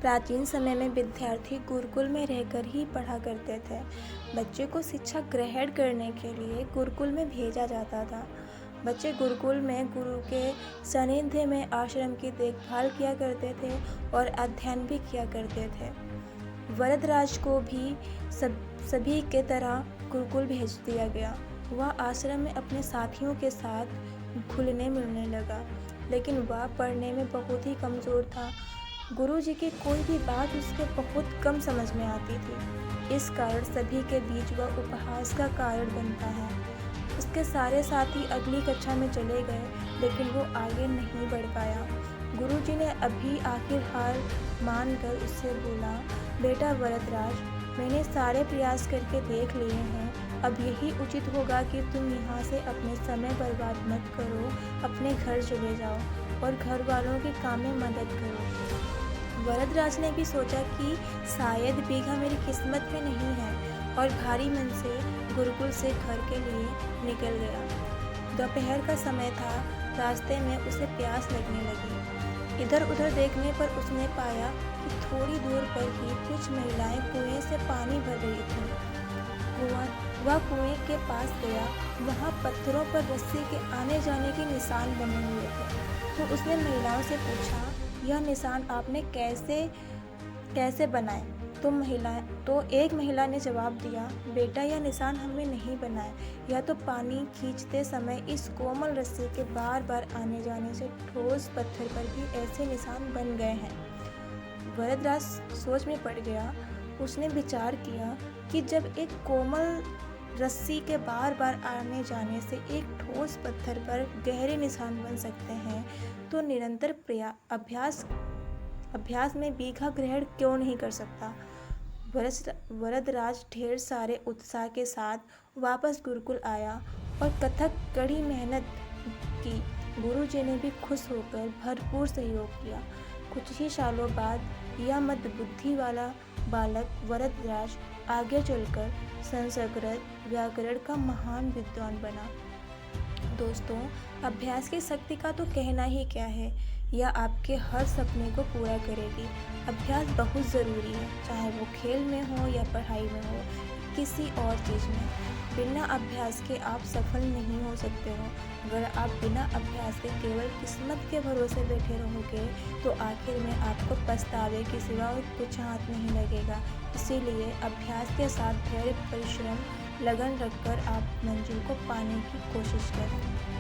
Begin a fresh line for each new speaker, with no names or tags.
प्राचीन समय में विद्यार्थी गुरुकुल में रहकर ही पढ़ा करते थे। बच्चे को शिक्षा ग्रहण करने के लिए गुरुकुल में भेजा जाता था। बच्चे गुरुकुल में गुरु के सानिध्य में आश्रम की देखभाल किया करते थे और अध्ययन भी किया करते थे। वरदराज को भी सभी के तरह गुरुकुल भेज दिया गया। वह आश्रम में अपने साथियों के साथ घुलने मिलने लगा, लेकिन वह पढ़ने में बहुत ही कमज़ोर था। गुरुजी की कोई भी बात उसके बहुत कम समझ में आती थी। इस कारण सभी के बीच वह उपहास का कारण बनता है। उसके सारे साथी अगली कक्षा में चले गए, लेकिन वो आगे नहीं बढ़ पाया। गुरुजी ने अभी आखिर हार मानकर उससे बोला, बेटा वरदराज, मैंने सारे प्रयास करके देख लिए हैं। अब यही उचित होगा कि तुम यहाँ से अपने समय बर्बाद मत करो, अपने घर चले जाओ और घर वालों के काम में मदद करो। वरदराज ने भी सोचा कि शायद बीघा मेरी किस्मत में नहीं है, और भारी मन से गुरुकुल से घर के लिए निकल गया। दोपहर का समय था। रास्ते में उसे प्यास लगने लगी। इधर उधर देखने पर उसने पाया कि थोड़ी दूर पर ही कुछ महिलाएं कुएं से पानी भर रही थीं। वह कुएं के पास गया। वहाँ पत्थरों पर रस्सी के आने जाने के निशान बने हुए थे। तो उसने महिलाओं से पूछा, यह निशान आपने कैसे बनाए? तो एक महिला ने जवाब दिया, बेटा, यह निशान हमने नहीं बनाए। यह तो पानी खींचते समय इस कोमल रस्सी के बार बार आने जाने से ठोस पत्थर पर भी ऐसे निशान बन गए हैं। वरदराज सोच में पड़ गया। उसने विचार किया कि जब एक कोमल रस्सी के बार बार आने जाने से एक ठोस पत्थर पर गहरे निशान बन सकते हैं, तो निरंतर अभ्यास में बीघा ग्रहण क्यों नहीं कर सकता। वरदराज ढेर सारे उत्साह के साथ वापस गुरुकुल आया और कथक कड़ी मेहनत की। गुरुजी ने भी खुश होकर भरपूर सहयोग किया। कुछ ही सालों बाद यह मंदबुद्धि वाला बालक वरदराज आगे चलकर संस्कृत व्याकरण का महान विद्वान बना। दोस्तों, अभ्यास की शक्ति का तो कहना ही क्या है। यह आपके हर सपने को पूरा करेगी। अभ्यास बहुत ज़रूरी है, चाहे वो खेल में हो या पढ़ाई में हो, किसी और चीज़ में। बिना अभ्यास के आप सफल नहीं हो सकते हो। अगर आप बिना अभ्यास के केवल किस्मत के भरोसे बैठे रहोगे, तो आखिर में आपको पछतावे के सिवा कुछ हाथ नहीं लगेगा। इसीलिए अभ्यास के साथ धैर्य, परिश्रम, लगन रखकर आप मंजिल को पाने की कोशिश करें।